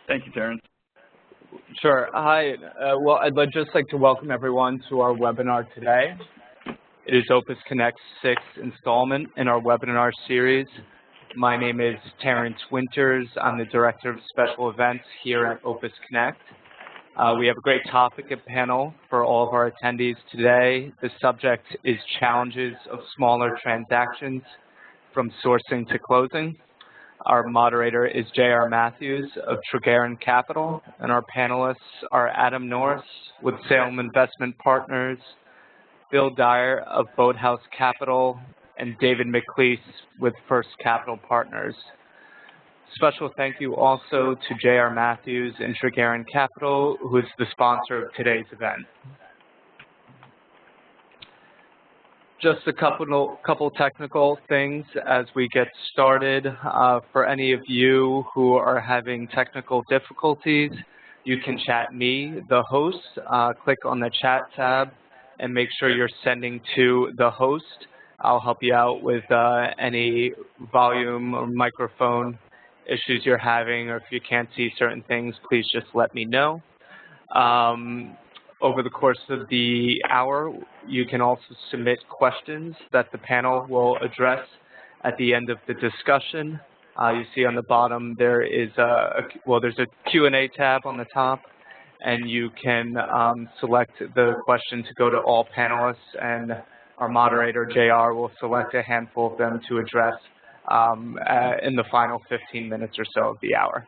Thank you, Terrence. Sure. Hi. Well, I'd just like to welcome everyone to our webinar today. It is Opus Connect's 6th installment in our webinar series. My name is Terrence Winters. I'm the Director of Special Events here at Opus Connect. We have a great topic and panel for all of our attendees today. The subject is challenges of smaller transactions from sourcing to closing. Our moderator is J.R. Matthews of Tregaron Capital, and our panelists are Adam Norris with Salem Investment Partners, Bill Dyer of Boathouse Capital, and David McLeese with First Capital Partners. Special thank you also to J.R. Matthews and Tregaron Capital, who is the sponsor of today's event. Just a couple technical things as we get started. For any of you who are having technical difficulties, you can chat me, the host. Click on the chat tab and make sure you're sending to the host. I'll help you out with any volume or microphone issues you're having, or if you can't see certain things, please just let me know. Over the course of the hour, you can also submit questions that the panel will address at the end of the discussion. You see on the bottom there is there's a Q&A tab on the top, and you can select the question to go to all panelists, and our moderator, JR, will select a handful of them to address in the final 15 minutes or so of the hour.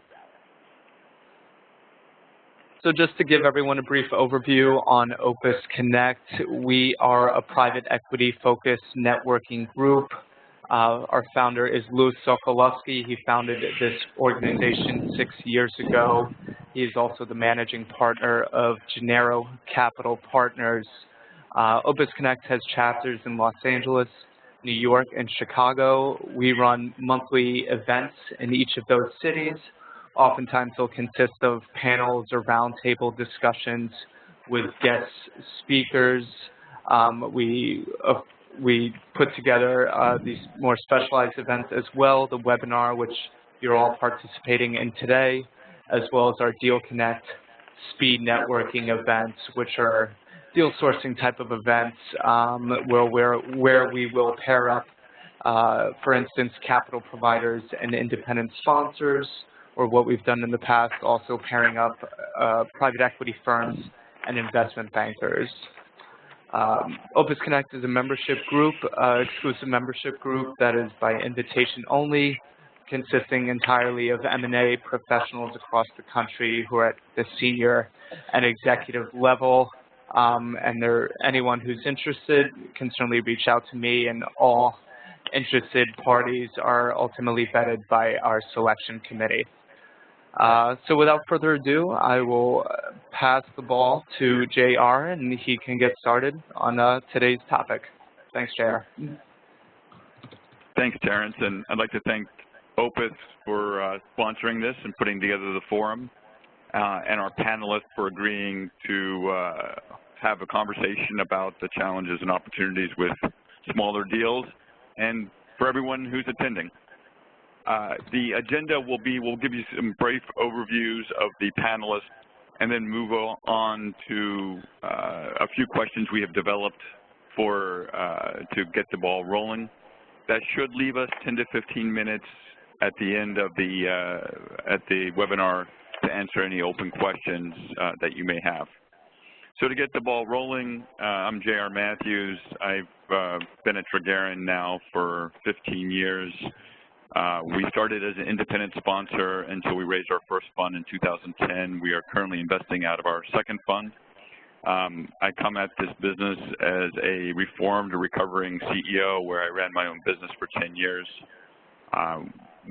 So just to give everyone a brief overview on Opus Connect, we are a private equity-focused networking group. Our founder is Louis Sokolowski. He founded this organization 6 years ago. He is also the managing partner of Genero Capital Partners. Opus Connect has chapters in Los Angeles, New York, and Chicago. We run monthly events in each of those cities. Oftentimes they'll consist of panels or roundtable discussions with guest speakers. We put together these more specialized events as well, the webinar, which you're all participating in today, as well as our Deal Connect speed networking events, which are deal sourcing type of events where we will pair up, for instance, capital providers and independent sponsors, or what we've done in the past, also pairing up private equity firms and investment bankers. Opus Connect is a membership group, exclusive membership group that is by invitation only, consisting entirely of M&A professionals across the country who are at the senior and executive level. And anyone who's interested can certainly reach out to me, and all interested parties are ultimately vetted by our selection committee. So without further ado, I will pass the ball to JR, and he can get started on today's topic. Thanks, JR. Thanks, Terrence, and I'd like to thank Opus for sponsoring this and putting together the forum, and our panelists for agreeing to have a conversation about the challenges and opportunities with smaller deals, and for everyone who's attending. The agenda will be, we'll give you some brief overviews of the panelists and then move on to a few questions we have developed to get the ball rolling. That should leave us 10 to 15 minutes at the end of the webinar to answer any open questions that you may have. So to get the ball rolling, I'm J.R. Matthews. I've been at Tregaron now for 15 years. We started as an independent sponsor until we raised our first fund in 2010. We are currently investing out of our second fund. I come at this business as a reformed, recovering CEO where I ran my own business for 10 years.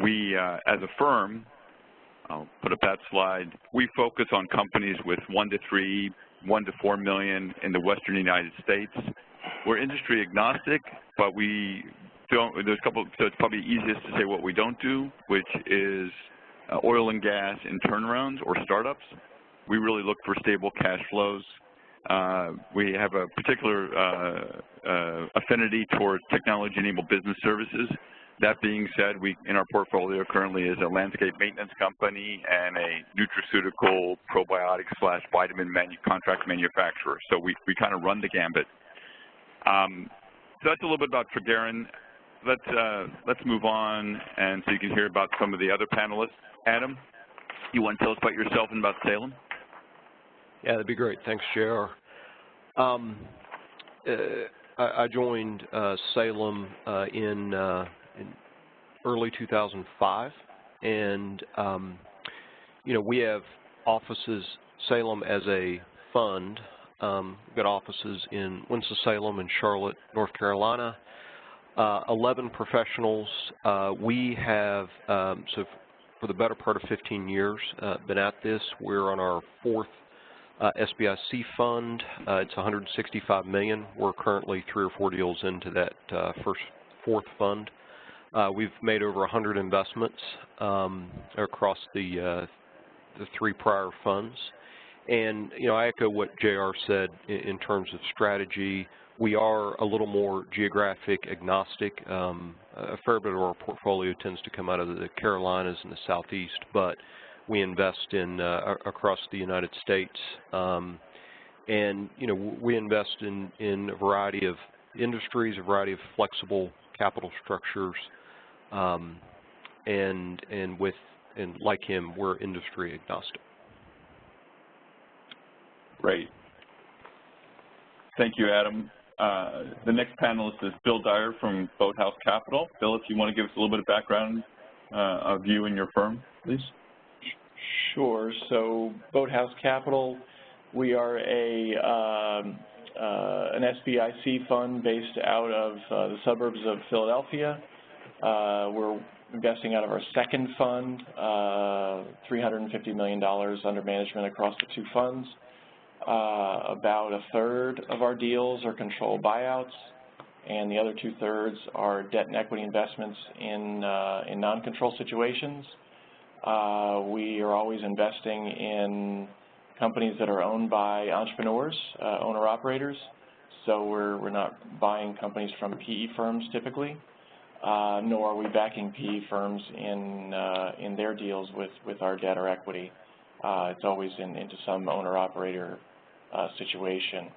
We, as a firm, I'll put up that slide, we focus on companies with 1 to 3, 1 to 4 million in the Western United States. We're industry agnostic, but we don't, there's a couple, so it's probably easiest to say what we don't do, which is oil and gas in turnarounds or startups. We really look for stable cash flows. We have a particular affinity towards technology-enabled business services, That being said, we in our portfolio currently is a landscape maintenance company and a nutraceutical probiotic/vitamin contract manufacturer. So we kind of run the gambit. So that's a little bit about Tregaron. Let's move on, and so you can hear about some of the other panelists. Adam, you want to tell us about yourself and about Salem? Yeah, that'd be great. Thanks, JR. I joined Salem in early 2005, and you know, we have offices, Salem as a fund. We've got offices in Winston-Salem and Charlotte, North Carolina. 11 professionals. We have, so for the better part of 15 years, been at this. We're on our fourth SBIC fund. It's $165 million. We're currently 3 or 4 deals into that fourth fund. We've made over 100 investments across the 3 prior funds. And, you know, I echo what JR said in terms of strategy. We are a little more geographic agnostic. A fair bit of our portfolio tends to come out of the Carolinas and the Southeast, but we invest in across the United States. And, you know, we invest in a variety of industries, a variety of flexible capital structures, and like him, we're industry agnostic. Great. Thank you, Adam. The next panelist is Bill Dyer from Boathouse Capital. Bill, if you want to give us a little bit of background of you and your firm, please. Sure. So Boathouse Capital, we are an SBIC fund based out of the suburbs of Philadelphia. We're investing out of our second fund, $350 million under management across the 2 funds. About a third of our deals are controlled buyouts, and the other 2/3 are debt and equity investments in non-control situations. We are always investing in companies that are owned by entrepreneurs, owner-operators. So we're not buying companies from PE firms typically, nor are we backing PE firms in their deals with our debt or equity. It's always into some owner-operator situation.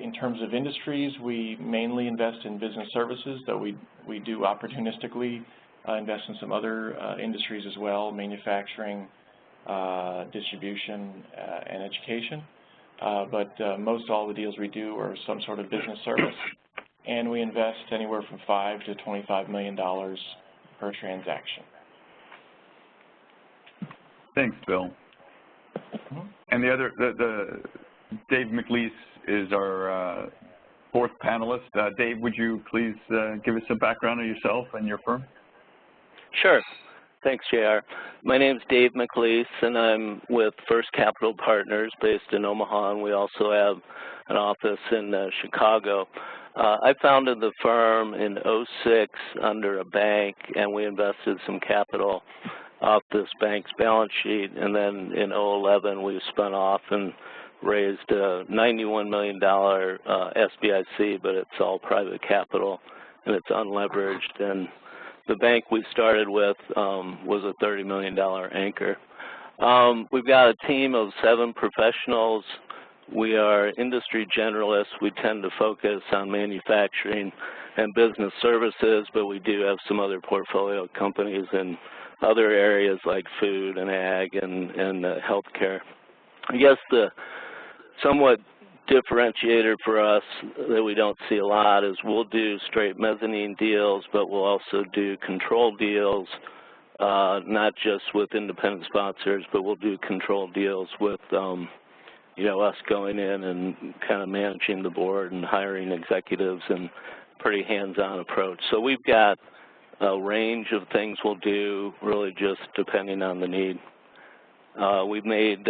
In terms of industries, we mainly invest in business services, though we do opportunistically invest in some other industries as well, manufacturing, distribution, and education. But most all the deals we do are some sort of business service, and we invest anywhere from $5 to $25 million per transaction. Thanks, Bill. And the Dave McLeese is our fourth panelist. Dave, would you please give us some background on yourself and your firm? Sure. Thanks, JR. My name is Dave McLeese, and I'm with First Capital Partners based in Omaha, and we also have an office in Chicago. I founded the firm in '06 under a bank, and we invested some capital off this bank's balance sheet, and then in 2011 we spun off and raised a $91 million SBIC, but it's all private capital and it's unleveraged. And the bank we started with was a $30 million anchor. We've got a team of 7 professionals. We are industry generalists. We tend to focus on manufacturing and business services, but we do have some other portfolio companies in other areas like food and ag and healthcare. I guess the somewhat differentiator for us that we don't see a lot is we'll do straight mezzanine deals, but we'll also do control deals, not just with independent sponsors, but we'll do control deals with you know, us going in and kind of managing the board and hiring executives and pretty hands-on approach. So we've got a range of things we'll do, really just depending on the need. We've made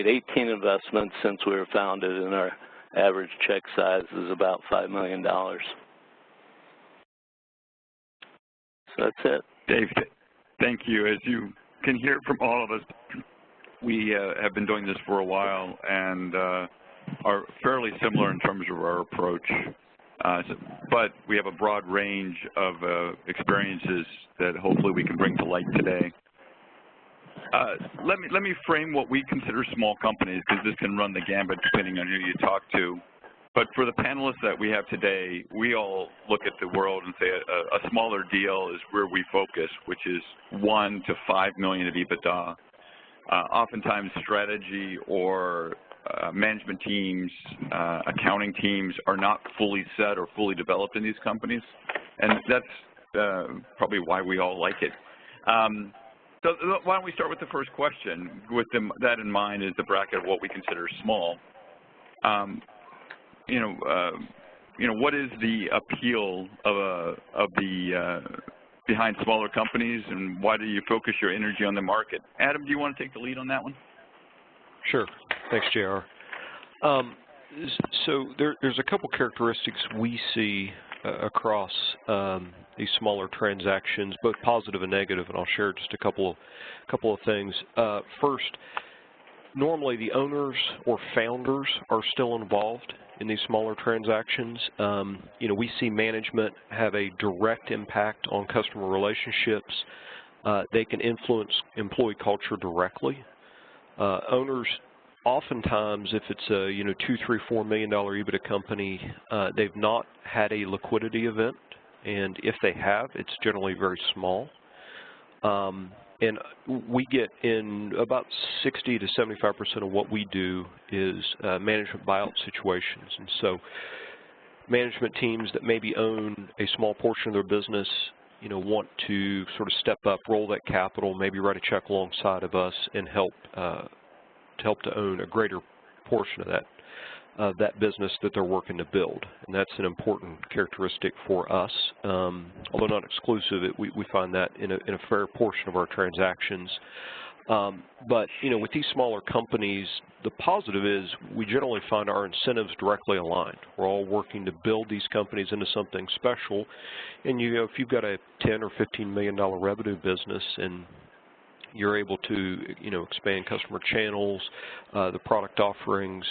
18 investments since we were founded, and our average check size is about $5 million. So that's it. Dave, thank you. As you can hear from all of us, we have been doing this for a while and are fairly similar in terms of our approach. But we have a broad range of experiences that hopefully we can bring to light today. Let me frame what we consider small companies, because this can run the gambit depending on who you talk to. But for the panelists that we have today, we all look at the world and say a smaller deal is where we focus, which is 1 to 5 million of EBITDA. Oftentimes strategy or management teams, accounting teams are not fully set or fully developed in these companies, and that's probably why we all like it. So why don't we start with the first question, with that in mind as the bracket of what we consider small. What is the appeal of behind smaller companies, and why do you focus your energy on the market? Adam, do you want to take the lead on that one? Sure. Thanks, JR. So there's a couple characteristics we see across these smaller transactions, both positive and negative, and I'll share just a couple of things. First, normally the owners or founders are still involved in these smaller transactions. We see management have a direct impact on customer relationships. They can influence employee culture directly. Owners, oftentimes, if it's a $2, $3, $4 million EBITDA company, they've not had a liquidity event, and if they have, it's generally very small. And we get in about 60 to 75% of what we do is management buyout situations. And so management teams that maybe own a small portion of their business, want to sort of step up, roll that capital, maybe write a check alongside of us and help to own a greater portion of that business that they're working to build. And that's an important characteristic for us. Although not exclusive, we find that in a fair portion of our transactions. But, with these smaller companies, the positive is we generally find our incentives directly aligned. We're all working to build these companies into something special. And, if you've got a $10 or $15 million revenue business and you're able to, expand customer channels, the product offerings,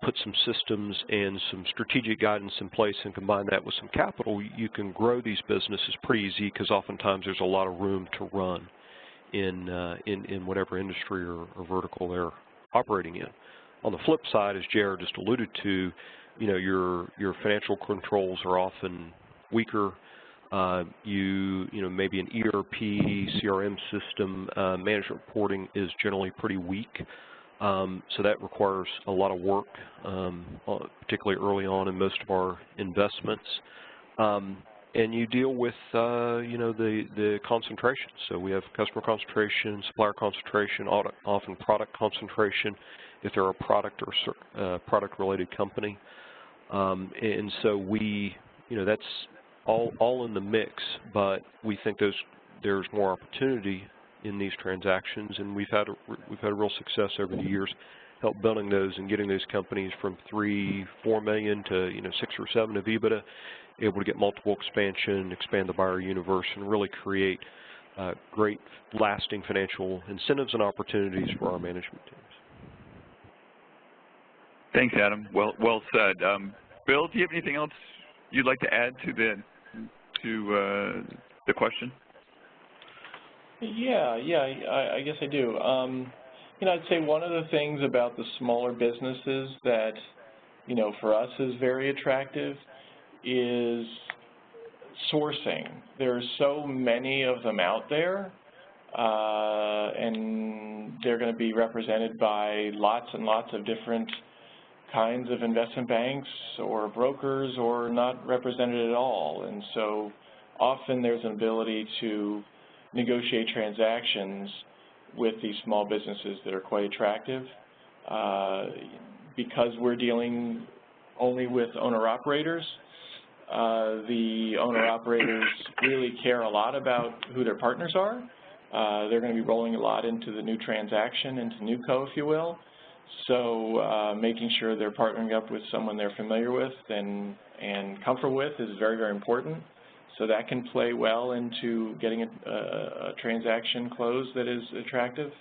put some systems and some strategic guidance in place and combine that with some capital, you can grow these businesses pretty easy, because oftentimes there's a lot of room to run in whatever industry or vertical they're operating in. On the flip side, as Jared just alluded to, your financial controls are often weaker. Maybe an ERP, CRM system, management reporting is generally pretty weak. So that requires a lot of work, particularly early on in most of our investments. And you deal with, the concentration. So we have customer concentration, supplier concentration, often product concentration, if they're a product or product-related company. And so that's all in the mix, but we think there's more opportunity in these transactions, and we've had a real success over the years, help building those and getting those companies from 3, 4 million to 6 or 7 of EBITDA, able to get multiple expansion, expand the buyer universe, and really create great lasting financial incentives and opportunities for our management teams. Thanks, Adam. Well said. Bill, do you have anything else you'd like to add to the question? Yeah, I guess I do. I'd say one of the things about the smaller businesses that, for us is very attractive is sourcing. There are so many of them out there, and they're going to be represented by lots and lots of different kinds of investment banks or brokers, or not represented at all. And so often there's an ability to negotiate transactions with these small businesses that are quite attractive. Because we're dealing only with owner-operators, the owner-operators really care a lot about who their partners are. They're going to be rolling a lot into the new transaction, into NewCo, if you will. So making sure they're partnering up with someone they're familiar with and comfortable with is very, very important. So that can play well into getting a transaction closed that is attractive.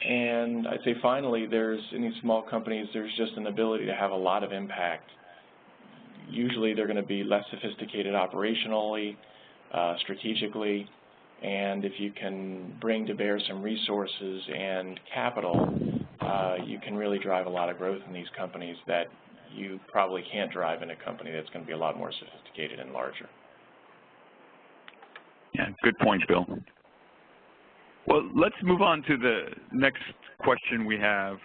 And I'd say finally, in these small companies, there's just an ability to have a lot of impact. usually they're going to be less sophisticated operationally, strategically, and if you can bring to bear some resources and capital, you can really drive a lot of growth in these companies that you probably can't drive in a company that's going to be a lot more sophisticated and larger. Yeah, good point, Bill. Well, let's move on to the next question we have,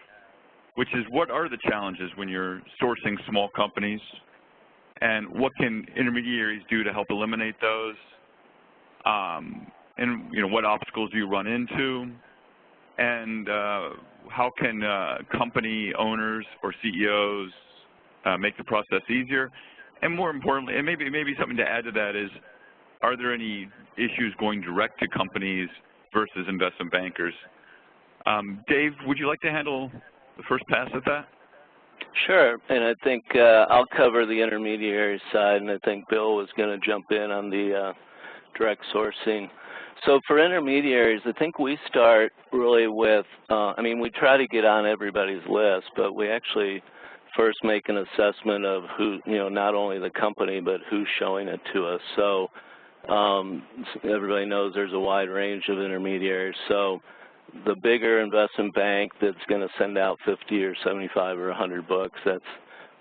which is, what are the challenges when you're sourcing small companies, and what can intermediaries do to help eliminate those? And what obstacles do you run into? And how can company owners or CEOs make the process easier? And more importantly, and maybe something to add to that is, are there any issues going direct to companies versus investment bankers? Dave, would you like to handle the first pass at that? Sure, and I think I'll cover the intermediary side, and I think Bill was going to jump in on the direct sourcing. So for intermediaries, I think we start really with, we try to get on everybody's list, but we actually first make an assessment of who, not only the company, but who's showing it to us. So everybody knows there's a wide range of intermediaries. So the bigger investment bank that's going to send out 50 or 75 or 100 books, that's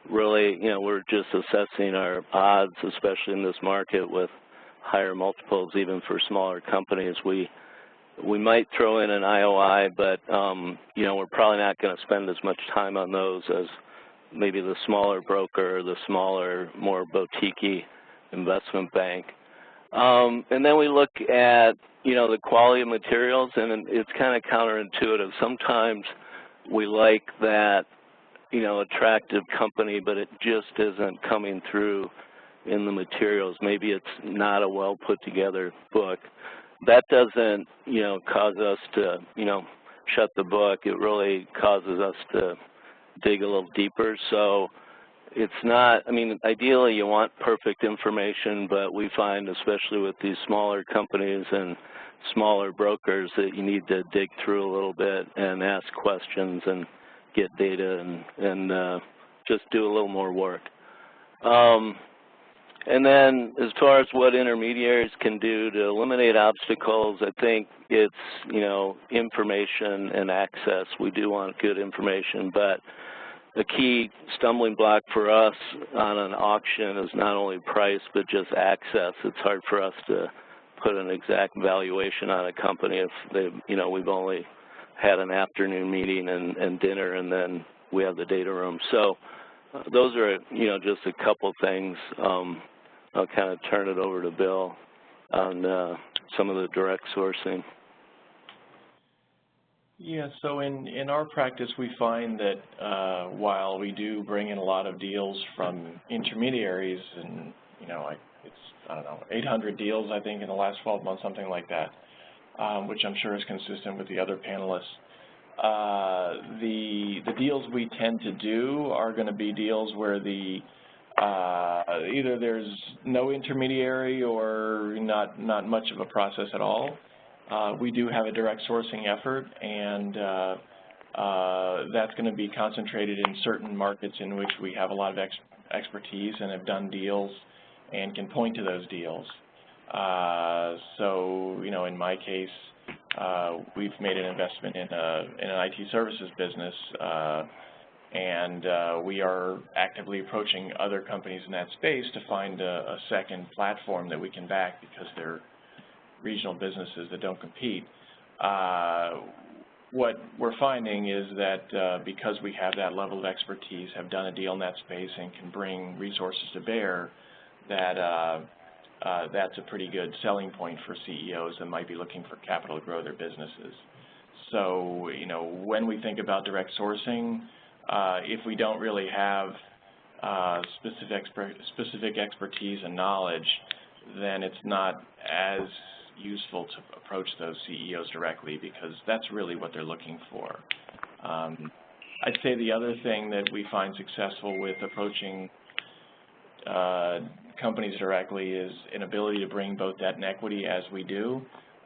really, we're just assessing our odds, especially in this market with higher multiples, even for smaller companies. We might throw in an IOI, but, we're probably not going to spend as much time on those as maybe the smaller broker or the smaller, more boutique-y investment bank. And then we look at, the quality of materials, and it's kind of counterintuitive. Sometimes we like that, attractive company, but it just isn't coming through in the materials. Maybe it's not a well put together book. That doesn't, cause us to, shut the book. It really causes us to dig a little deeper. So it's not, ideally you want perfect information, but we find, especially with these smaller companies and smaller brokers, that you need to dig through a little bit and ask questions and get data and just do a little more work. And then as far as what intermediaries can do to eliminate obstacles, I think it's, information and access. We do want good information, but the key stumbling block for us on an auction is not only price, but just access. It's hard for us to put an exact valuation on a company if we've only had an afternoon meeting and dinner, and then we have the data room. So those are, just a couple things. I'll kind of turn it over to Bill on some of the direct sourcing. Yeah, so in our practice, we find that while we do bring in a lot of deals from intermediaries, and it's, 800 deals, I think, in the last 12 months, something like that, which I'm sure is consistent with the other panelists. The deals we tend to do are going to be deals where either there's no intermediary or not much of a process at all. We do have a direct sourcing effort, and that's going to be concentrated in certain markets in which we have a lot of expertise and have done deals and can point to those deals. So, in my case, we've made an investment in an IT services business, and we are actively approaching other companies in that space to find a second platform that we can back, because they're regional businesses that don't compete. What we're finding is that because we have that level of expertise, have done a deal in that space, and can bring resources to bear, that that's a pretty good selling point for CEOs that might be looking for capital to grow their businesses. So, when we think about direct sourcing, if we don't really have specific expertise and knowledge, then it's not as useful to approach those CEOs directly, because that's really what they're looking for. I'd say the other thing that we find successful with approaching companies directly is an ability to bring both debt and equity, as we do.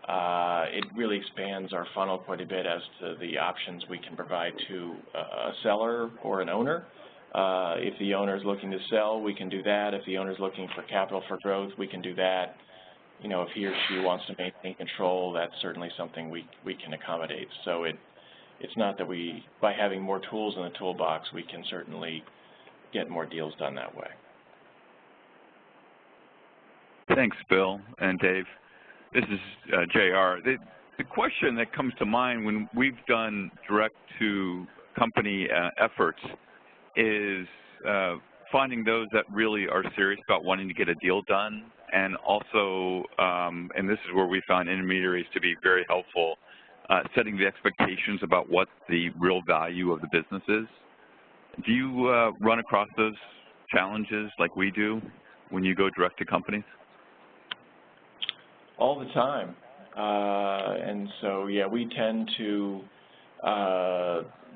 It really expands our funnel quite a bit as to the options we can provide to a seller or an owner. If the owner is looking to sell, we can do that. If the owner is looking for capital for growth, we can do that. You know, if he or she wants to maintain control, that's certainly something we can accommodate. So it's not that by having more tools in the toolbox, we can certainly get more deals done that way. Thanks, Bill and Dave. This is JR. The question that comes to mind when we've done direct-to-company efforts is finding those that really are serious about wanting to get a deal done, and also, and this is where we found intermediaries to be very helpful, setting the expectations about what the real value of the business is. Do you run across those challenges like we do when you go direct to companies? All the time. And so, yeah, we tend to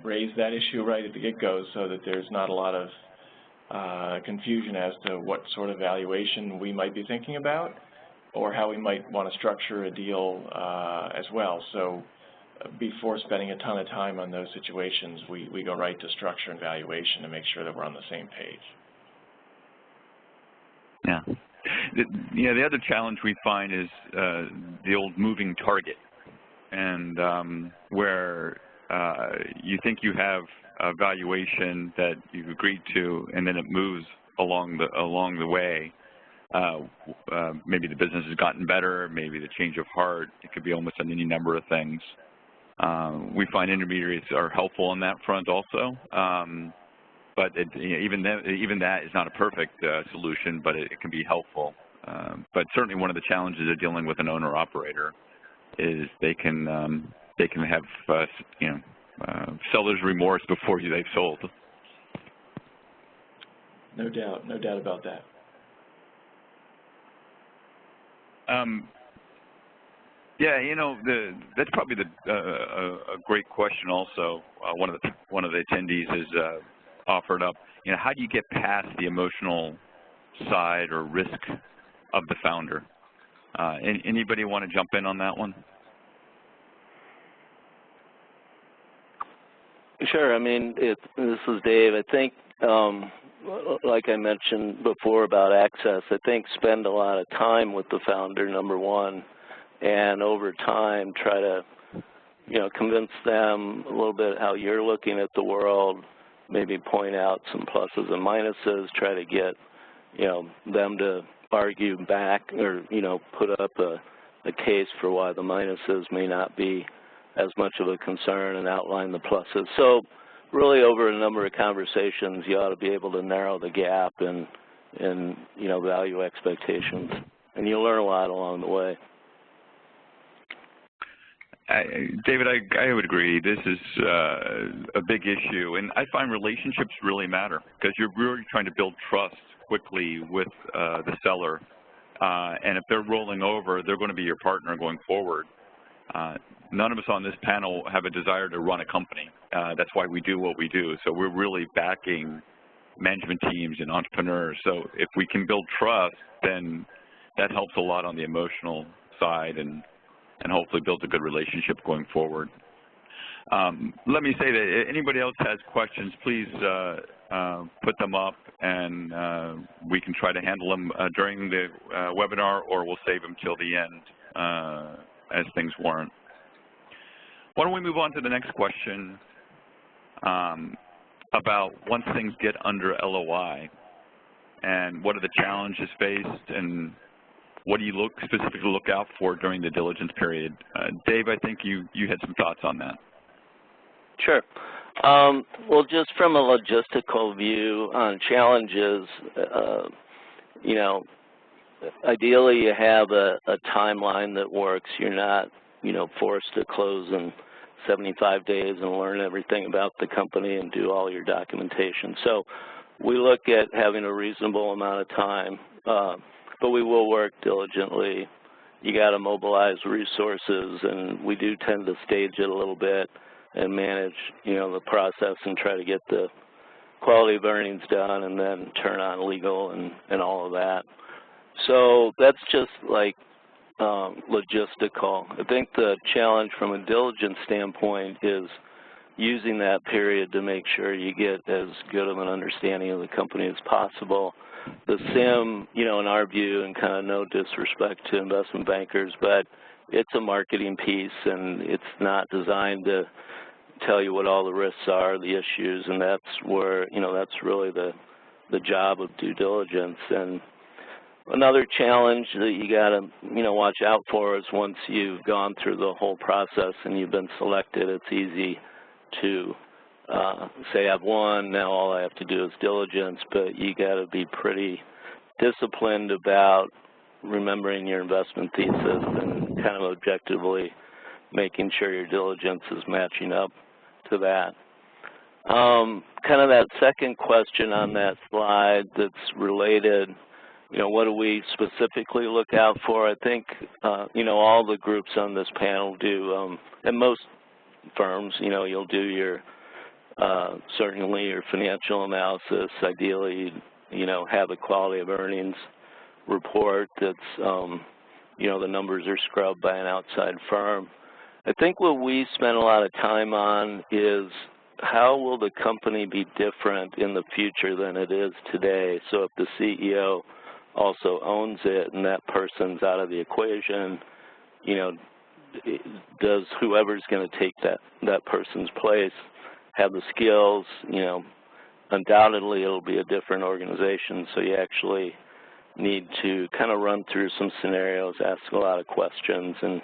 raise that issue right at the get-go so that there's not a lot of confusion as to what sort of valuation we might be thinking about or how we might want to structure a deal as well. So before spending a ton of time on those situations, we go right to structure and valuation to make sure that we're on the same page. Yeah. The other challenge we find is the old moving target, and where you think you have a valuation that you've agreed to, and then it moves along the way. Maybe the business has gotten better, maybe the change of heart. It could be almost on any number of things. We find intermediaries are helpful on that front also. But even that is not a perfect solution, but it can be helpful. But certainly one of the challenges of dealing with an owner-operator is they can have seller's remorse before they've sold. No doubt about that. Yeah, that's probably a great question. Also, one of the attendees has offered up. How do you get past the emotional side or risk of the founder? Anybody want to jump in on that one? Sure. I mean, this is Dave. I think, like I mentioned before about access, I think spend a lot of time with the founder, number one, and over time try to, convince them a little bit how you're looking at the world, maybe point out some pluses and minuses, try to get, them to argue back or, put up a case for why the minuses may not be as much of a concern and outline the pluses. So really over a number of conversations, you ought to be able to narrow the gap and value expectations. And you'll learn a lot along the way. David, I would agree. This is a big issue, and I find relationships really matter because you're really trying to build trust quickly with the seller, and if they're rolling over, they're going to be your partner going forward. None of us on this panel have a desire to run a company. That's why we do what we do. So we're really backing management teams and entrepreneurs. So if we can build trust, then that helps a lot on the emotional side and hopefully builds a good relationship going forward. Let me say that if anybody else has questions, please put them up, and we can try to handle them during the webinar, or we'll save them till the end as things warrant. Why don't we move on to the next question about once things get under LOI, and what are the challenges faced, and what do you specifically look out for during the diligence period? Dave, I think you had some thoughts on that. Sure. Well, just from a logistical view on challenges, ideally you have a timeline that works. You're not, forced to close in 75 days and learn everything about the company and do all your documentation. So we look at having a reasonable amount of time, but we will work diligently. You got to mobilize resources, and we do tend to stage it a little bit and manage, the process and try to get the quality of earnings done and then turn on legal and all of that. So that's just like logistical. I think the challenge from a diligence standpoint is, using that period to make sure you get as good of an understanding of the company as possible. The SIM, you know, in our view, and kind of no disrespect to investment bankers, but it's a marketing piece, and it's not designed to tell you what all the risks are, the issues, and that's where, you know, that's really the job of due diligence. And another challenge that you got to, you know, watch out for is once you've gone through the whole process and you've been selected, it's easy to say I've won, now all I have to do is diligence, but you got to be pretty disciplined about remembering your investment thesis and kind of objectively making sure your diligence is matching up to that. Kind of that second question on that slide that's related, you know, what do we specifically look out for? I think, you know, all the groups on this panel do, and most firms, you know, you'll do your, certainly your financial analysis. Ideally, you know, have a quality of earnings report that's, you know, the numbers are scrubbed by an outside firm. I think what we spend a lot of time on is how will the company be different in the future than it is today? So if the CEO also owns it and that person's out of the equation, you know, does whoever's going to take that person's place have the skills? You know, undoubtedly it'll be a different organization, so you actually need to kind of run through some scenarios, ask a lot of questions, and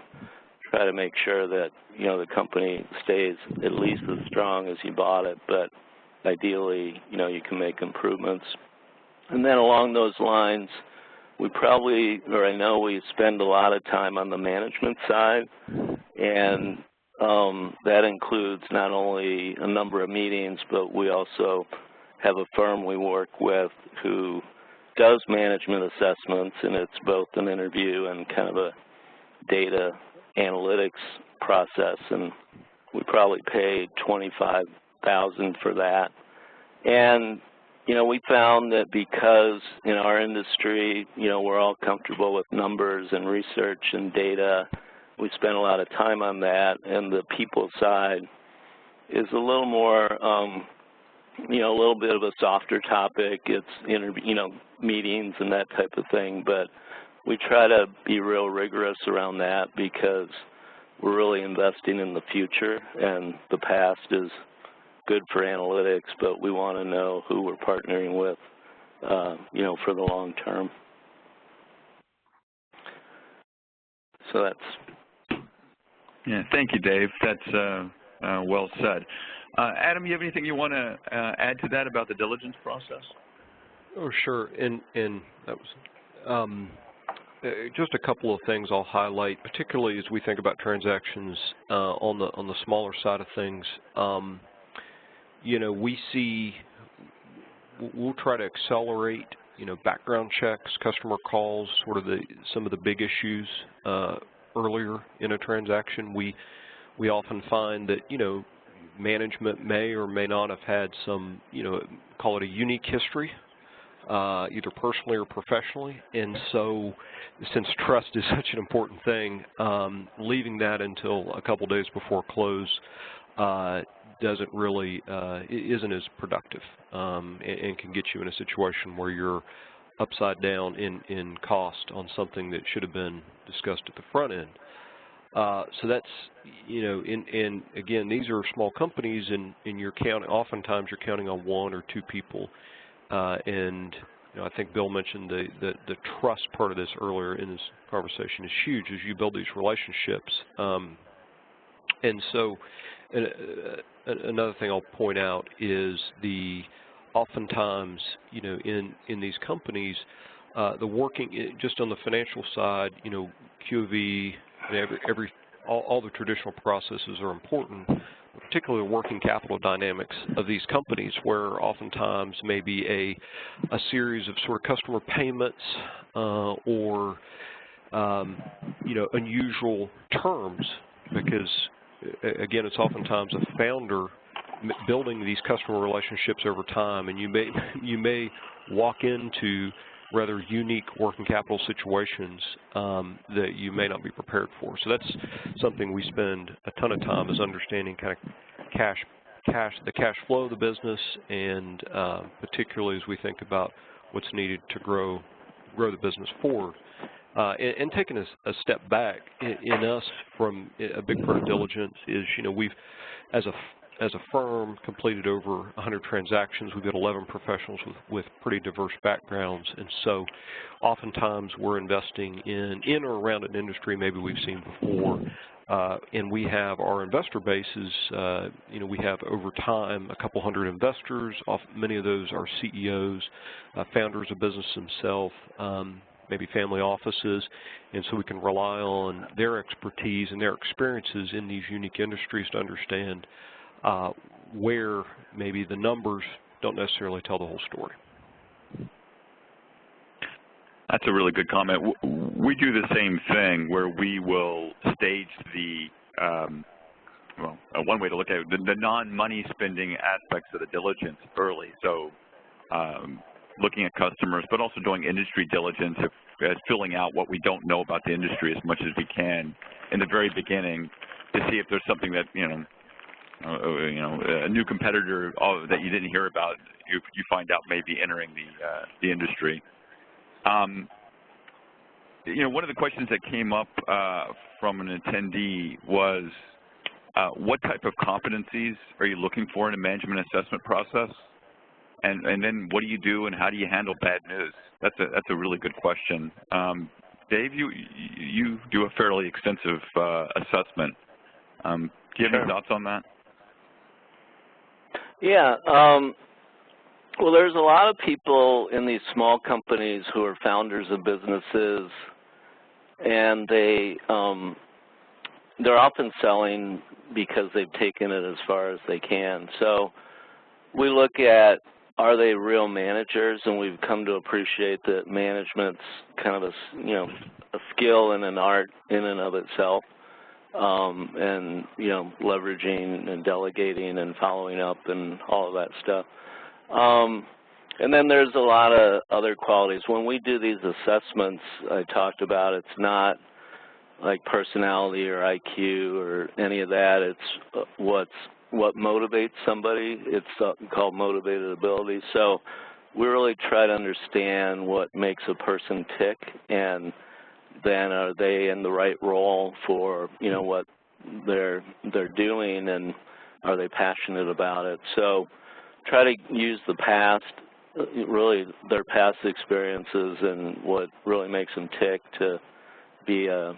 try to make sure that, you know, the company stays at least as strong as you bought it, but ideally, you know, you can make improvements. And then along those lines, we probably, or I know we spend a lot of time on the management side, and that includes not only a number of meetings, but we also have a firm we work with who does management assessments, and it's both an interview and kind of a data analytics process, and we probably paid $25,000 for that. And, you know, we found that because in our industry, you know, we're all comfortable with numbers and research and data, we spend a lot of time on that, and the people side is a little more, you know, a little bit of a softer topic. It's, you know, meetings and that type of thing, but we try to be real rigorous around that because we're really investing in the future, and the past is good for analytics, but we want to know who we're partnering with, you know, for the long term. So that's. Yeah, thank you, Dave. That's well said. Adam, you have anything you want to add to that about the diligence process? Oh, sure. And that was just a couple of things I'll highlight, particularly as we think about transactions on the smaller side of things. You know, we'll try to accelerate, you know, background checks, customer calls, sort of some of the big issues earlier in a transaction. We often find that, you know, management may or may not have had some, you know, call it a unique history, either personally or professionally. And so since trust is such an important thing, leaving that until a couple days before close doesn't really, isn't as productive, and can get you in a situation where you're upside down in cost on something that should have been discussed at the front end. So that's, you know, and again, these are small companies, and you're counting, oftentimes you're counting on one or two people, and you know, I think Bill mentioned the trust part of this earlier in this conversation is huge as you build these relationships. And so another thing I'll point out is oftentimes, you know, in these companies, the working, just on the financial side, you know, QV, all the traditional processes are important, particularly the working capital dynamics of these companies, where oftentimes maybe a series of sort of customer payments or you know, unusual terms, because again, it's oftentimes a founder building these customer relationships over time, and you may walk into rather unique working capital situations that you may not be prepared for. So that's something we spend a ton of time, is understanding kind of cash the cash flow of the business, and particularly as we think about what's needed to grow the business forward. And taking a step back, in us, from a big part of diligence is, we've, as a firm, completed over 100 transactions. We've got 11 professionals with pretty diverse backgrounds, and so oftentimes we're investing in or around an industry maybe we've seen before. And we have our investor bases, we have over time a couple hundred investors. Many of those are CEOs, founders of business themselves, maybe family offices, and so we can rely on their expertise and their experiences in these unique industries to understand where maybe the numbers don't necessarily tell the whole story. That's a really good comment. We do the same thing where we will stage the, one way to look at it, the non-money spending aspects of the diligence early. So looking at customers, but also doing industry diligence, filling out what we don't know about the industry as much as we can in the very beginning to see if there's something that, a new competitor that you didn't hear about, you find out may be entering the industry. One of the questions that came up from an attendee was, what type of competencies are you looking for in a management assessment process? And then what do you do and how do you handle bad news? That's a really good question. Dave, you do a fairly extensive assessment. Do you have any thoughts on that? Yeah. Well, there's a lot of people in these small companies who are founders of businesses, and they're often selling because they've taken it as far as they can. So we look at, are they real managers? And we've come to appreciate that management's kind of a skill and an art in and of itself, and leveraging and delegating and following up and all of that stuff. And then there's a lot of other qualities. When we do these assessments I talked about, it's not like personality or IQ or any of that. It's what motivates somebody. It's something called motivated ability. So we really try to understand what makes a person tick, and then are they in the right role for what they're doing, and are they passionate about it? So try to use the past, really their past experiences and what really makes them tick to be a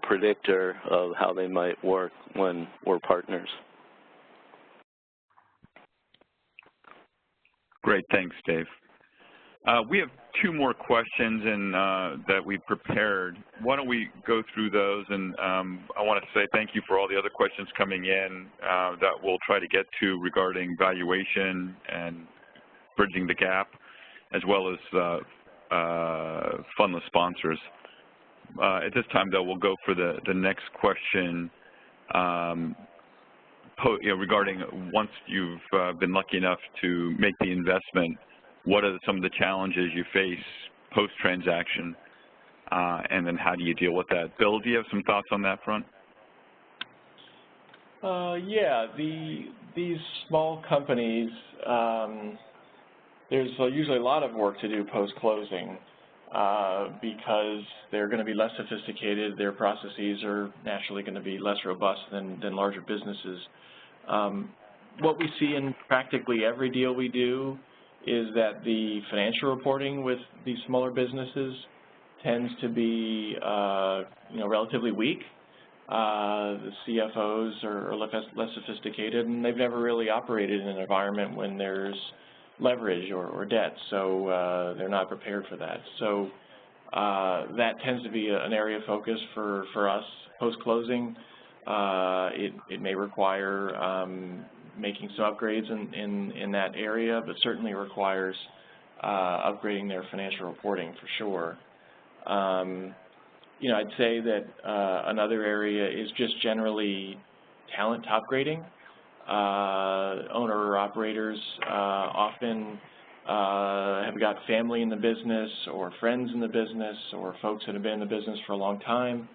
predictor of how they might work when we're partners. Great, thanks, Dave. We have two more questions that we prepared. Why don't we go through those? And I want to say thank you for all the other questions coming in that we'll try to get to regarding valuation and bridging the gap, as well as fundless sponsors. At this time, though, we'll go for the next question regarding once you've been lucky enough to make the investment, what are some of the challenges you face post-transaction, and then how do you deal with that? Bill, do you have some thoughts on that front? Yeah, these small companies, there's usually a lot of work to do post-closing because they're going to be less sophisticated. Their processes are naturally going to be less robust than larger businesses. What we see in practically every deal we do is that the financial reporting with these smaller businesses tends to be relatively weak. The CFOs are less sophisticated, and they've never really operated in an environment when there's leverage or debt, so they're not prepared for that. So that tends to be an area of focus for us post-closing. It may require making some upgrades in that area, but certainly requires upgrading their financial reporting for sure. I'd say that another area is just generally talent top grading. Owner-operators often have got family in the business or friends in the business or folks that have been in the business for a long time,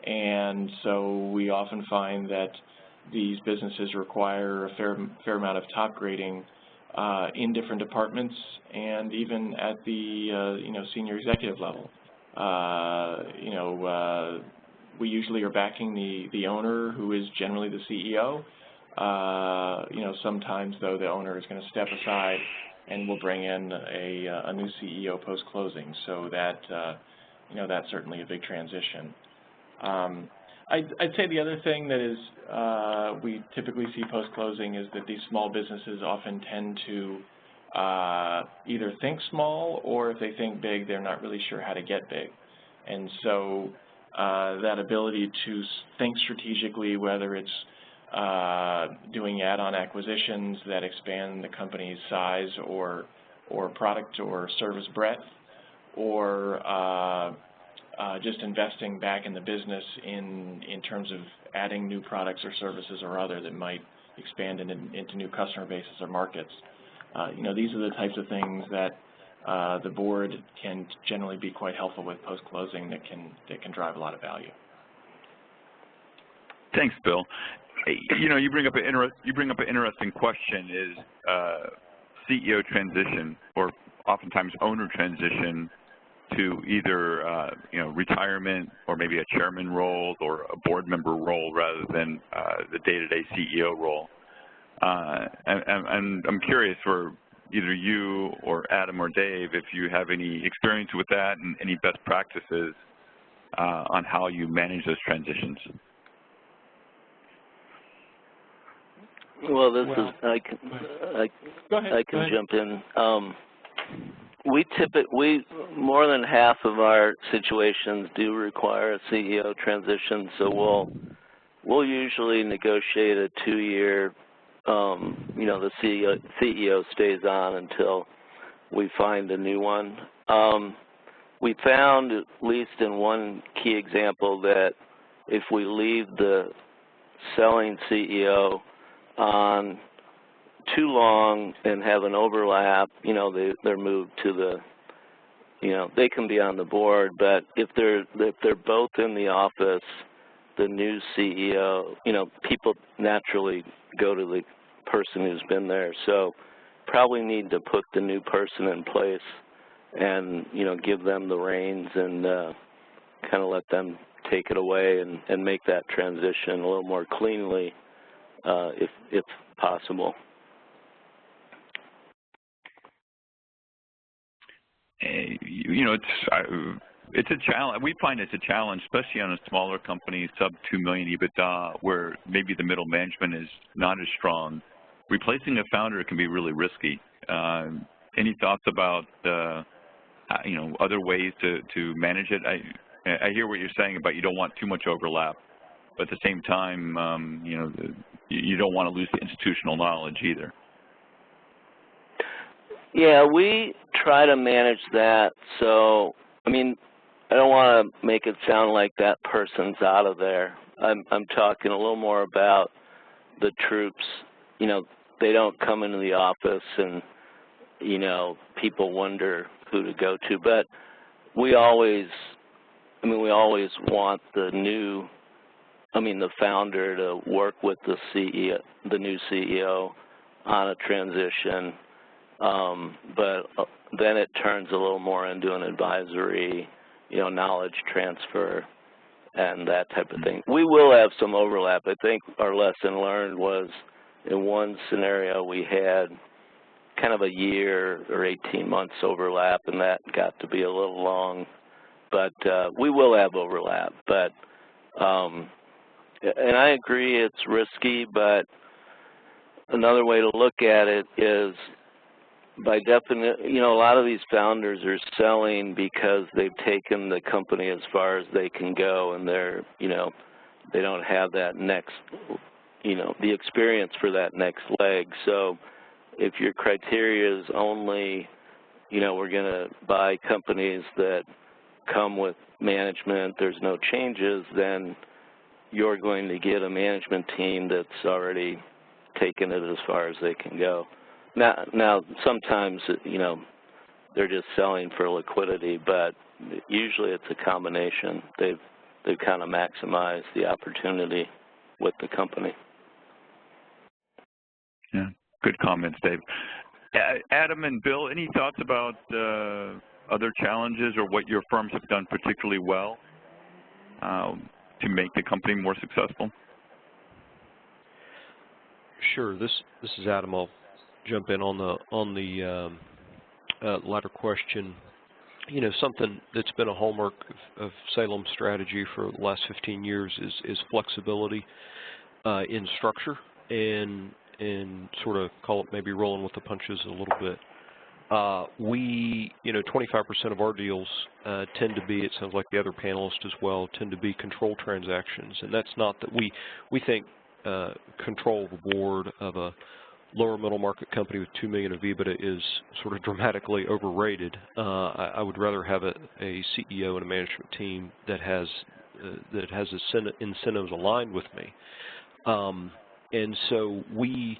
and so we often find that these businesses require a fair amount of top grading in different departments and even at the senior executive level. We usually are backing the owner, who is generally the CEO. Sometimes though the owner is going to step aside and we'll bring in a new CEO post-closing. So that that's certainly a big transition. I'd say the other thing that is we typically see post-closing is that these small businesses often tend to either think small, or if they think big, they're not really sure how to get big. And so that ability to think strategically, whether it's doing add-on acquisitions that expand the company's size or product or service breadth, or just investing back in the business in terms of adding new products or services or other that might expand into new customer bases or markets. These are the types of things that the board can generally be quite helpful with post-closing that can drive a lot of value. Thanks, Bill. You bring up an interesting question: is CEO transition, or oftentimes owner transition, to either retirement or maybe a chairman role or a board member role rather than the day-to-day CEO role. And I'm curious for either you or Adam or Dave if you have any experience with that and any best practices on how you manage those transitions. Well, I can jump in. We more than half of our situations do require a CEO transition, so we'll usually negotiate a 2-year. The CEO stays on until we find a new one. We found, at least in one key example, that if we leave the selling CEO on too long and have an overlap, they're moved to the, they can be on the board, but if they're both in the office, the new CEO, people naturally go to the person who's been there. So probably need to put the new person in place and, give them the reins and kind of let them take it away and make that transition a little more cleanly, if possible. It's a challenge. We find it's a challenge, especially on a smaller company, sub 2 million EBITDA, where maybe the middle management is not as strong. Replacing a founder can be really risky. Any thoughts about other ways to manage it? I hear what you're saying about you don't want too much overlap, but at the same time, you don't want to lose the institutional knowledge either. Yeah, we try to manage that. So, I don't want to make it sound like that person's out of there. I'm talking a little more about the troops. They don't come into the office and, people wonder who to go to. But we always want the founder to work with the new CEO on a transition. But then it turns a little more into an advisory, knowledge transfer and that type of thing. We will have some overlap. I think our lesson learned was in one scenario we had kind of a year or 18 months overlap, and that got to be a little long. But we will have overlap. But and I agree it's risky, but another way to look at it is, by definition, a lot of these founders are selling because they've taken the company as far as they can go, and they're, they don't have that next, the experience for that next leg. So if your criteria is only, we're going to buy companies that come with management, there's no changes, then you're going to get a management team that's already taken it as far as they can go. Now, sometimes, they're just selling for liquidity, but usually it's a combination. They've kind of maximized the opportunity with the company. Yeah, good comments, Dave. Adam and Bill, any thoughts about other challenges or what your firms have done particularly well to make the company more successful? Sure. This is Adam. I'll jump in on the latter question. You know, something that's been a hallmark of Salem's strategy for the last 15 years is flexibility in structure and sort of call it maybe rolling with the punches a little bit. We, you know, 25% of our deals tend to be, it sounds like the other panelists as well, tend to be control transactions. And that's not that we think control of a board of a lower middle market company with $2 million of EBITDA is sort of dramatically overrated. I would rather have a CEO and a management team that has incentives aligned with me. And so we,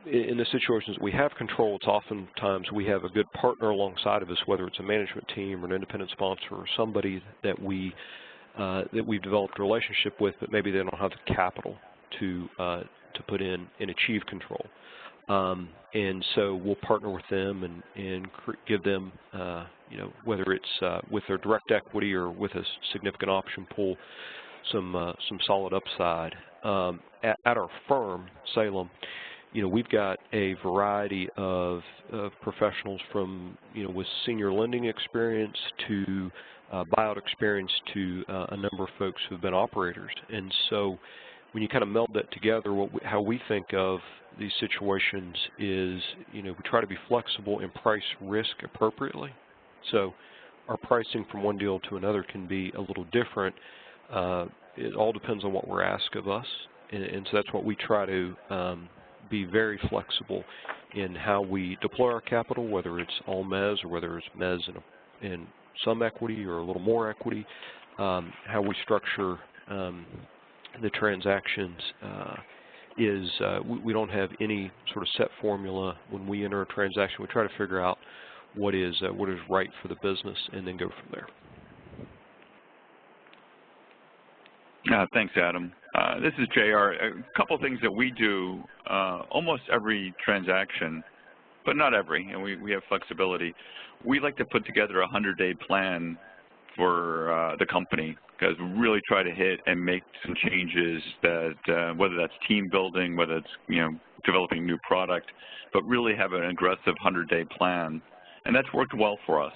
in the situations that we have control, it's oftentimes we have a good partner alongside of us, whether it's a management team or an independent sponsor or somebody that we've developed a relationship with, but maybe they don't have the capital to put in and achieve control. And so we'll partner with them and give them, you know, whether it's with their direct equity or with a significant option pool, some solid upside. At our firm, Salem, you know, we've got a variety of professionals from, you know, with senior lending experience to buyout experience to a number of folks who've been operators. And so when you kind of meld that together, how we think of these situations is, you know, we try to be flexible and price risk appropriately. So our pricing from one deal to another can be a little different. It all depends on what we're asked of us. And so that's what we try to be very flexible in how we deploy our capital, whether it's all mezz or whether it's mezz in some equity or a little more equity. How we structure the transactions is we don't have any sort of set formula when we enter a transaction. We try to figure out what is right for the business and then go from there. Thanks, Adam. This is JR. A couple things that we do almost every transaction, but not every, and we have flexibility. We like to put together a 100-day plan for the company, because we really try to hit and make some changes that, whether that's team building, whether it's, you know, developing new product, but really have an aggressive 100-day plan, and that's worked well for us.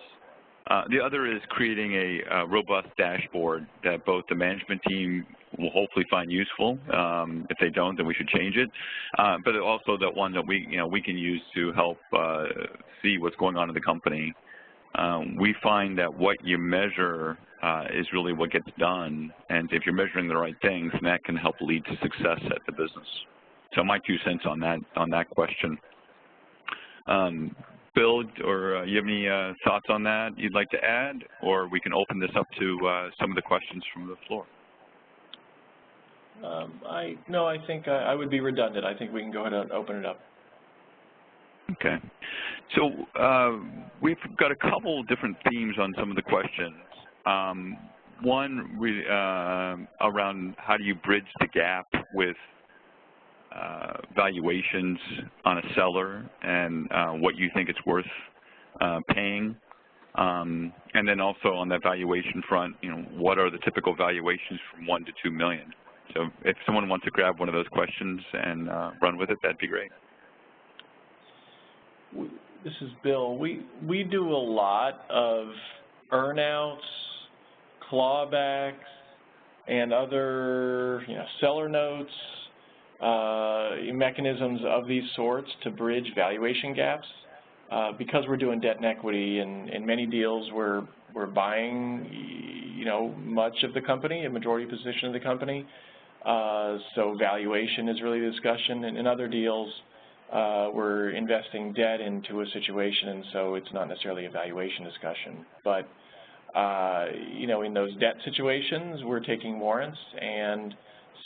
The other is creating a robust dashboard that both the management team will hopefully find useful. If they don't, then we should change it. But also that one that we can use to help see what's going on in the company. We find that what you measure is really what gets done, and if you're measuring the right things, then that can help lead to success at the business. So my 2 cents on that question. Bill, or you have any thoughts on that you'd like to add, or we can open this up to some of the questions from the floor? No, I think I would be redundant. I think we can go ahead and open it up. Okay. So we've got a couple different themes on some of the questions. One around how do you bridge the gap with valuations on a seller and what you think it's worth paying. And then also on that valuation front, you know, what are the typical valuations from 1 to 2 million? So if someone wants to grab one of those questions and run with it, that'd be great. This is Bill. We do a lot of earnouts, clawbacks, and other, you know, seller notes, mechanisms of these sorts to bridge valuation gaps. Because we're doing debt and equity, and in many deals we're buying, you know, much of the company, a majority position of the company. So valuation is really the discussion. And in other deals, we're investing debt into a situation, and so it's not necessarily a valuation discussion. But, you know, in those debt situations, we're taking warrants, and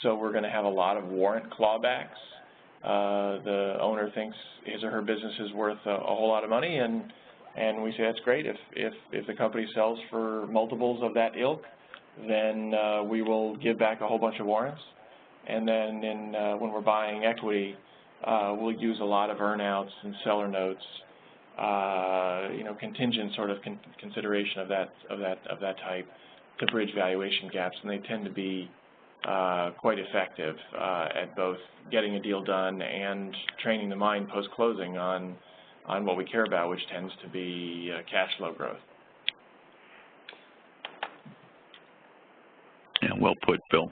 so we're going to have a lot of warrant clawbacks. The owner thinks his or her business is worth a whole lot of money, and we say that's great. If the company sells for multiples of that ilk, then we will give back a whole bunch of warrants. And then when we're buying equity, we'll use a lot of earnouts and seller notes, contingent sort of consideration of that type to bridge valuation gaps, and they tend to be quite effective at both getting a deal done and training the mind post-closing on what we care about, which tends to be cash flow growth. Yeah, well put, Bill.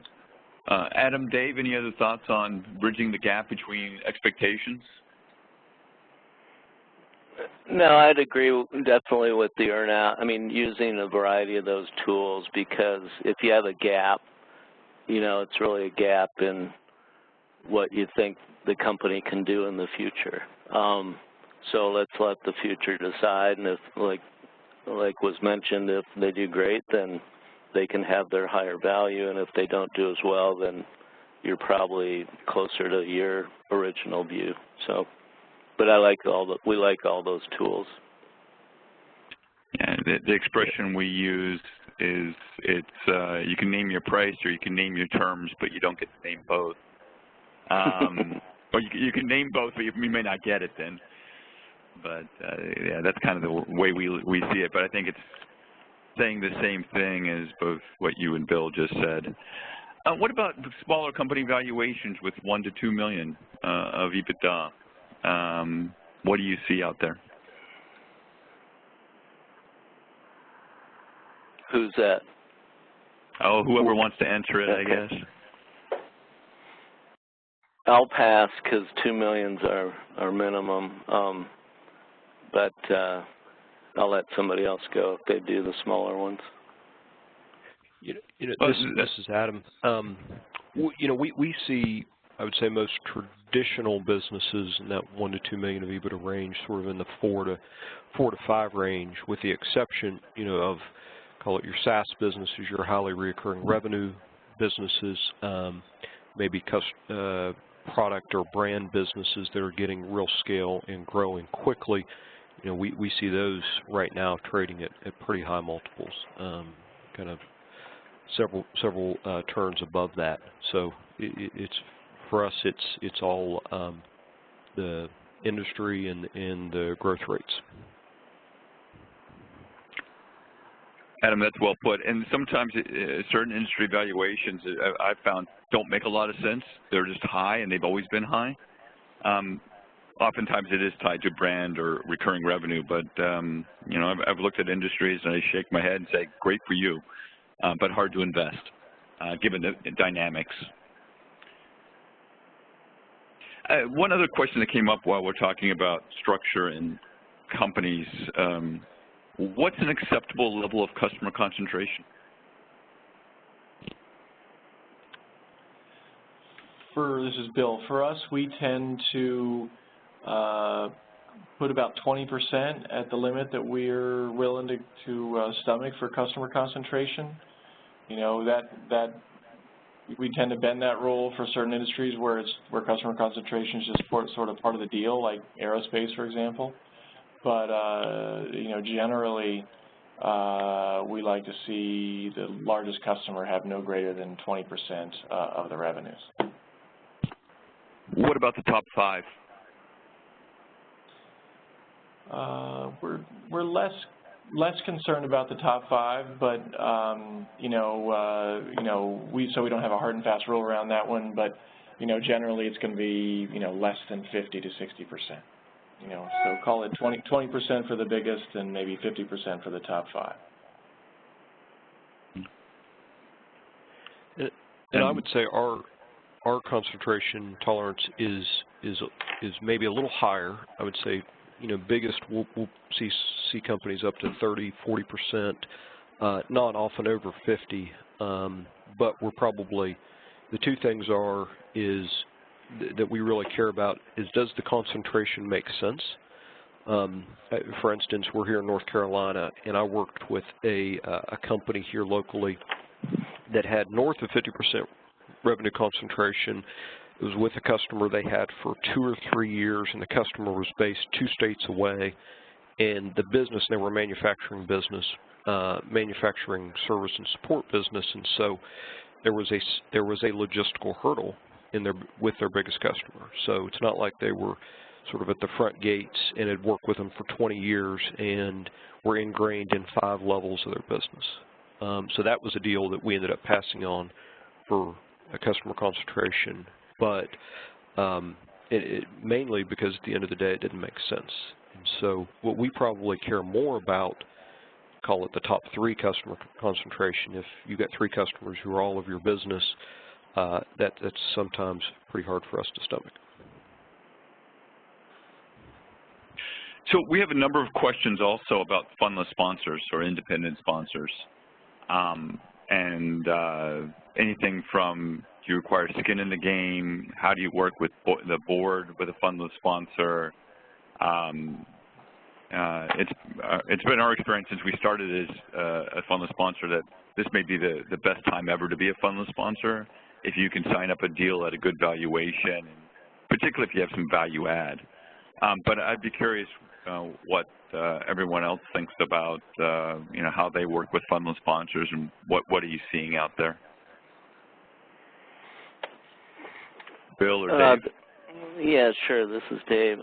Adam, Dave, any other thoughts on bridging the gap between expectations? No, I'd agree definitely with the earnout. I mean, using a variety of those tools, because if you have a gap, it's really a gap in what you think the company can do in the future. So let's let the future decide, and if, like was mentioned, if they do great, then they can have their higher value, and if they don't do as well, then you're probably closer to your original view. So, but we like all those tools. Yeah, the expression we use is you can name your price or you can name your terms, but you don't get to name both. Or you can name both, but you may not get it then. But yeah, that's kind of the way we see it. But I think it's saying the same thing as both what you and Bill just said. What about smaller company valuations with $1 to $2 million of EBITDA? What do you see out there? Who's that? Oh, whoever wants to answer it, I guess. I'll pass because $2 million's our minimum, but I'll let somebody else go if they do the smaller ones. This is Adam. We see, I would say, most traditional businesses in that 1 to 2 million of EBITDA range, sort of in the 4 to 5 range, with the exception, of, call it your SaaS businesses, your highly recurring revenue businesses, maybe product or brand businesses that are getting real scale and growing quickly. We see those right now trading at pretty high multiples, kind of several turns above that. So it's for us, it's all the industry and the growth rates. Adam, that's well put. And sometimes certain industry valuations I've found don't make a lot of sense. They're just high, and they've always been high. Oftentimes it is tied to brand or recurring revenue, but I've looked at industries and I shake my head and say, great for you, but hard to invest given the dynamics. One other question that came up while we're talking about structure in companies, what's an acceptable level of customer concentration? This is Bill. For us, we tend to put about 20% at the limit that we're willing to stomach for customer concentration. That we tend to bend that rule for certain industries where customer concentration is just sort of part of the deal, like aerospace, for example. But generally, we like to see the largest customer have no greater than 20% of the revenues. What about the top 5? We're less concerned about the top 5, but we don't have a hard and fast rule around that one. But generally it's going to be less than 50 to 60%. So call it 20% for the biggest and maybe 50% for the top 5. And I would say our concentration tolerance is maybe a little higher. I would say, biggest we'll see companies up to 30, 40%, not often over 50. But we're probably, the two things that we really care about is, does the concentration make sense? For instance, we're here in North Carolina, and I worked with a company here locally that had north of 50% revenue concentration. It was with a customer they had for 2 or 3 years, and the customer was based 2 states away. And the business, they were a manufacturing business, manufacturing service and support business, and so there was a logistical hurdle with their biggest customer. So it's not like they were sort of at the front gates and had worked with them for 20 years and were ingrained in 5 levels of their business. So that was a deal that we ended up passing on for a customer concentration, but mainly because at the end of the day it didn't make sense. And so what we probably care more about, call it the top 3 customer concentration. If you got 3 customers who are all of your business, that's sometimes pretty hard for us to stomach. So we have a number of questions also about fundless sponsors or independent sponsors. Anything from, do you require skin in the game? How do you work with the board with a fundless sponsor? It's been our experience since we started as a fundless sponsor that this may be the best time ever to be a fundless sponsor if you can sign up a deal at a good valuation, particularly if you have some value add. But I'd be curious what everyone else thinks about how they work with fundless sponsors, and what are you seeing out there? Bill or Dave? Yeah, sure. This is Dave.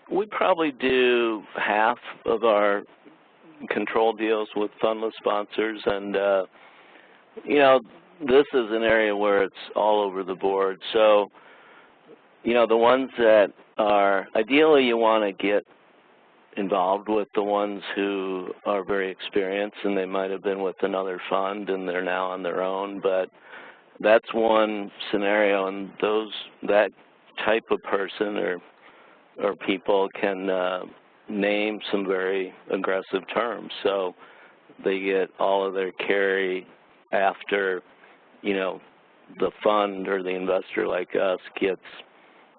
We probably do half of our control deals with fundless sponsors, and this is an area where it's all over the board. So, the ones that are, ideally you want to get involved with the ones who are very experienced, and they might have been with another fund and they're now on their own, but that's one scenario, and that type of person or people can name some very aggressive terms. So they get all of their carry after, the fund or the investor like us gets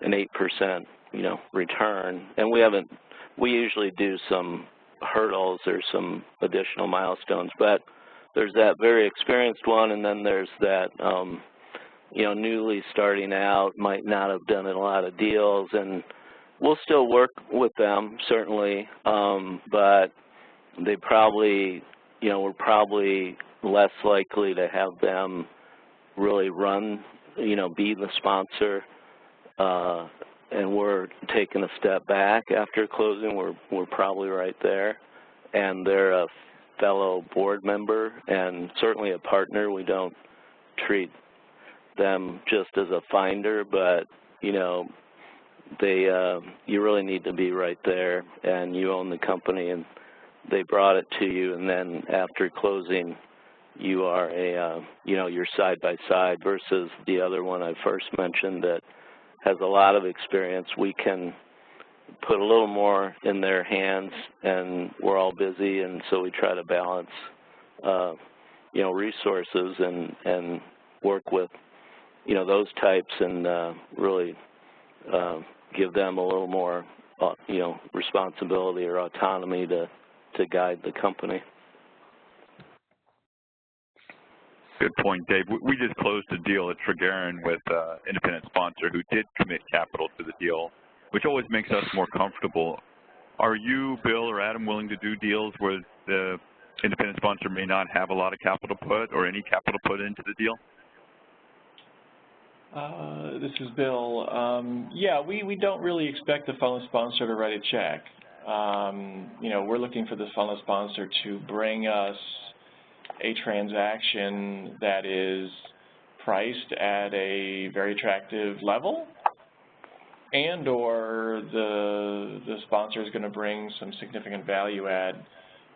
an 8%, return. And we usually do some hurdles or some additional milestones, but there's that very experienced one, and then there's that, newly starting out, might not have done a lot of deals, and we'll still work with them, certainly, but they probably, we're probably less likely to have them really run, be the sponsor, and we're taking a step back after closing. We're probably right there, and they're a fellow board member and certainly a partner. We don't treat them just as a finder, but you really need to be right there, and you own the company, and they brought it to you, and then after closing, you are you're side by side versus the other one I first mentioned that has a lot of experience. We can put a little more in their hands, and we're all busy, and so we try to balance, resources and work with, those types, and really give them a little more, responsibility or autonomy to guide the company. Good point, Dave. We just closed a deal at Tregaron with an independent sponsor who did commit capital to the deal, which always makes us more comfortable. Are you, Bill or Adam, willing to do deals where the independent sponsor may not have a lot of capital put or any capital put into the deal? This is Bill. Yeah, we don't really expect the fundless sponsor to write a check. We're looking for the fundless sponsor to bring us a transaction that is priced at a very attractive level, and or the sponsor is going to bring some significant value add.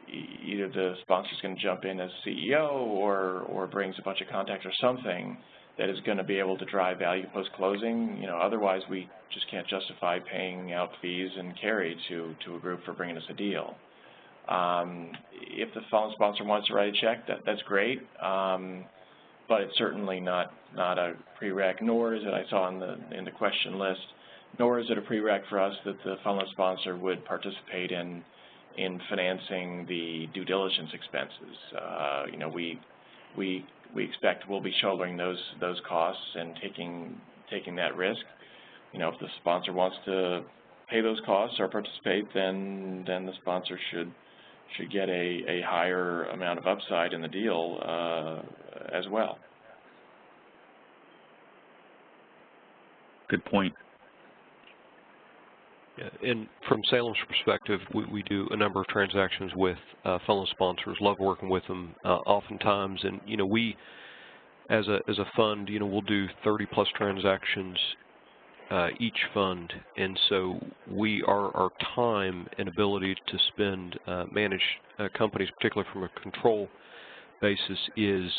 Either the sponsor is going to jump in as CEO or brings a bunch of contacts or something that is going to be able to drive value post-closing. Otherwise we just can't justify paying out fees and carry to a group for bringing us a deal. If the fundless sponsor wants to write a check, that's great, but it's certainly not a prereq, nor is it, I saw in the question list, nor is it a prereq for us that the fundless sponsor would participate in financing the due diligence expenses. We expect we'll be shouldering those costs and taking that risk. If the sponsor wants to pay those costs or participate, then the sponsor should get a higher amount of upside in the deal as well. good point. Yeah, and from Salem's perspective, we do a number of transactions with fellow sponsors. Love working with them oftentimes, and we, as a fund, we'll do 30+ transactions each fund, and so our time and ability to spend manage companies, particularly from a control basis, is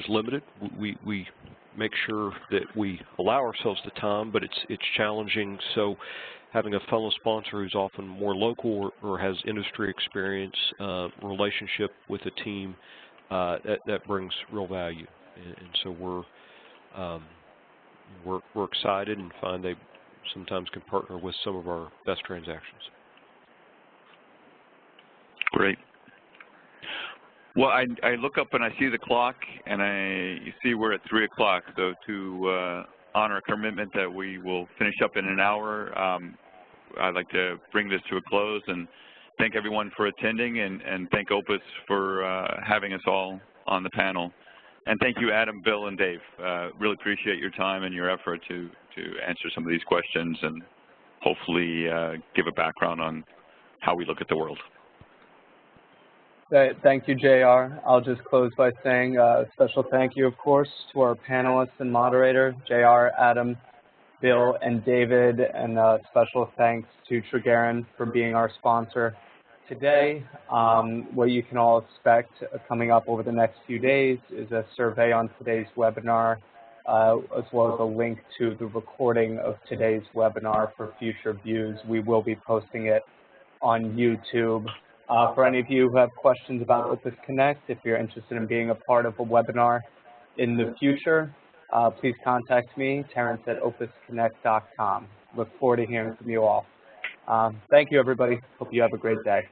limited. We make sure that we allow ourselves the time, but it's challenging. So having a fellow sponsor who's often more local or has industry experience, relationship with a team, that brings real value. And so we're excited and find they sometimes can partner with some of our best transactions. Great. Well, I look up and I see the clock, and you see we're at 3 o'clock. So to honor a commitment that we will finish up in an hour, I'd like to bring this to a close and thank everyone for attending, and thank Opus for having us all on the panel. And thank you, Adam, Bill, and Dave. Really appreciate your time and your effort to answer some of these questions and hopefully give a background on how we look at the world. Thank you, JR. I'll just close by saying a special thank you, of course, to our panelists and moderator, JR, Adam, Bill, and David, and special thanks to Tregaron for being our sponsor today. What you can all expect coming up over the next few days is a survey on today's webinar, as well as a link to the recording of today's webinar for future views. We will be posting it on YouTube. For any of you who have questions about Opus Connect, if you're interested in being a part of a webinar in the future, please contact me, Terrence at opusconnect.com. Look forward to hearing from you all. Thank you, everybody. Hope you have a great day.